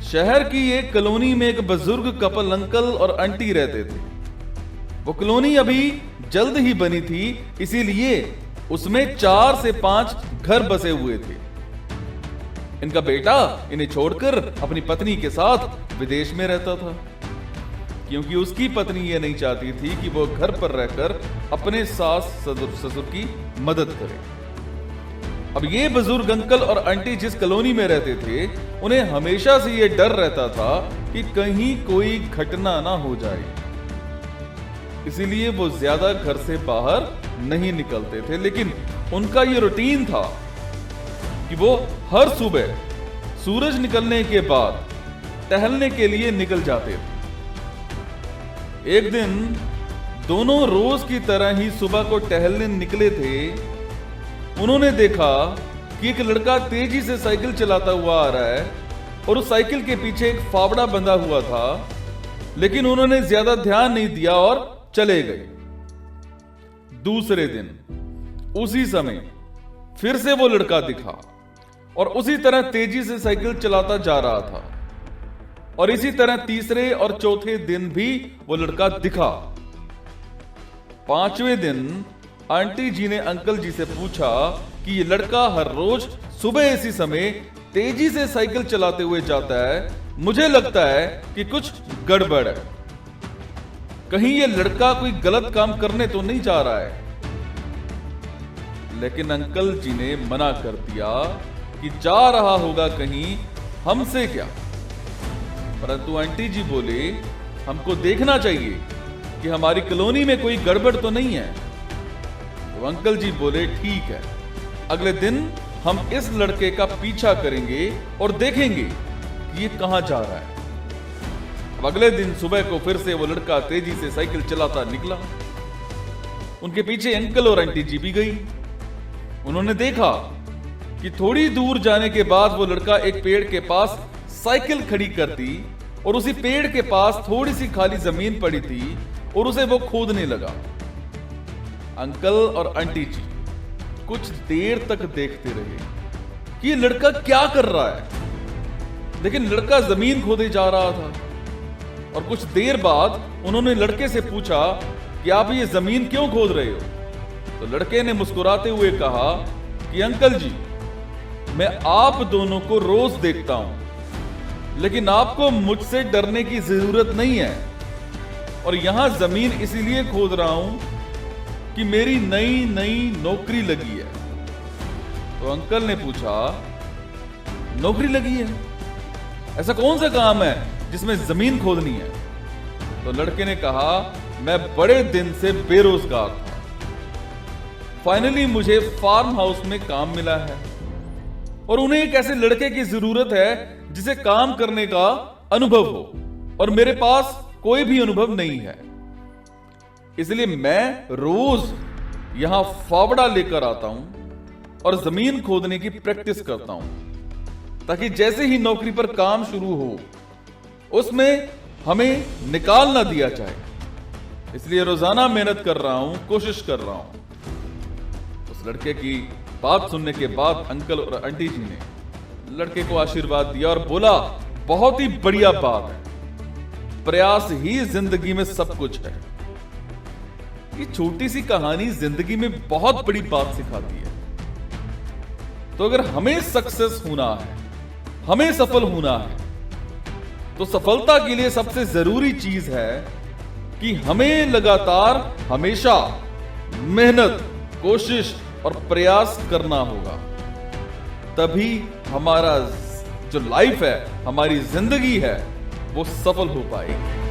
शहर की एक कॉलोनी में एक बुजुर्ग कपल अंकल और आंटी रहते थे। वो कॉलोनी अभी जल्द ही बनी थी, इसीलिए उसमें 4 से 5 घर बसे हुए थे। इनका बेटा इन्हें छोड़कर अपनी पत्नी के साथ विदेश में रहता था, क्योंकि उसकी पत्नी ये नहीं चाहती थी कि वो घर पर रहकर अपने सास ससुर की मदद करे। अब ये बुजुर्ग अंकल और आंटी जिस कॉलोनी में रहते थे, उन्हें हमेशा से ये डर रहता था कि कहीं कोई घटना ना हो जाए, इसीलिए वो ज्यादा घर से बाहर नहीं निकलते थे। लेकिन उनका ये रूटीन था कि वो हर सुबह सूरज निकलने के बाद टहलने के लिए निकल जाते थे। एक दिन दोनों रोज की तरह ही सुबह को टहलने निकले थे। उन्होंने देखा कि एक लड़का तेजी से साइकिल चलाता हुआ आ रहा है और उस साइकिल के पीछे एक फावड़ा बंधा हुआ था, लेकिन उन्होंने ज्यादा ध्यान नहीं दिया और चले गए। दूसरे दिन उसी समय फिर से वो लड़का दिखा और उसी तरह तेजी से साइकिल चलाता जा रहा था, और इसी तरह तीसरे और चौथे दिन भी वो लड़का दिखा। 5वें दिन आंटी जी ने अंकल जी से पूछा कि ये लड़का हर रोज सुबह इसी समय तेजी से साइकिल चलाते हुए जाता है, मुझे लगता है कि कुछ गड़बड़ है। कहीं ये लड़का कोई गलत काम करने तो नहीं जा रहा है। लेकिन अंकल जी ने मना कर दिया कि जा रहा होगा कहीं, हमसे क्या। परंतु आंटी जी बोले, हमको देखना चाहिए कि हमारी कॉलोनी में कोई गड़बड़ तो नहीं है। तो अंकल जी बोले, ठीक है, अगले दिन हम इस लड़के का पीछा करेंगे और देखेंगे कि ये कहां जा रहा है। अब अगले दिन सुबह को फिर से वो लड़का तेजी से साइकिल चलाता निकला। उनके पीछे अंकल और आंटी जी भी गई। उन्होंने देखा कि थोड़ी दूर जाने के बाद वो लड़का एक पेड़ के पास साइकिल खड़ी कर दी और उसी पेड़ के पास थोड़ी सी खाली जमीन पड़ी थी और उसे वो खोदने लगा। अंकल और आंटी जी कुछ देर तक देखते रहे कि ये लड़का क्या कर रहा है, लेकिन लड़का जमीन खोदे जा रहा था। और कुछ देर बाद उन्होंने लड़के से पूछा कि आप ये जमीन क्यों खोद रहे हो। तो लड़के ने मुस्कुराते हुए कहा कि अंकल जी, मैं आप दोनों को रोज देखता हूं, लेकिन आपको मुझसे डरने की जरूरत नहीं है, और यहां जमीन इसीलिए खोद रहा हूं कि मेरी नई नौकरी लगी है। तो अंकल ने पूछा, नौकरी लगी है? ऐसा कौन सा काम है जिसमें जमीन खोदनी है? तो लड़के ने कहा, मैं बड़े दिन से बेरोजगार था, फाइनली मुझे फार्म हाउस में काम मिला है, और उन्हें एक ऐसे लड़के की जरूरत है जिसे काम करने का अनुभव हो, और मेरे पास कोई भी अनुभव नहीं है। इसलिए मैं रोज यहां फावड़ा लेकर आता हूं और जमीन खोदने की प्रैक्टिस करता हूं, ताकि जैसे ही नौकरी पर काम शुरू हो उसमें हमें निकाल ना दिया जाए। इसलिए रोजाना मेहनत कर रहा हूं, कोशिश कर रहा हूं। उस लड़के की बात सुनने के बाद अंकल और आंटी जी ने लड़के को आशीर्वाद दिया और बोला, बहुत ही बढ़िया बात है, प्रयास ही जिंदगी में सब कुछ है। ये छोटी सी कहानी जिंदगी में बहुत बड़ी बात सिखाती है। तो अगर हमें सक्सेस होना है, हमें सफल होना है, तो सफलता के लिए सबसे जरूरी चीज है कि हमें लगातार हमेशा मेहनत, कोशिश और प्रयास करना होगा। तभी हमारा जो लाइफ है, हमारी जिंदगी है, वो सफल हो पाएगी।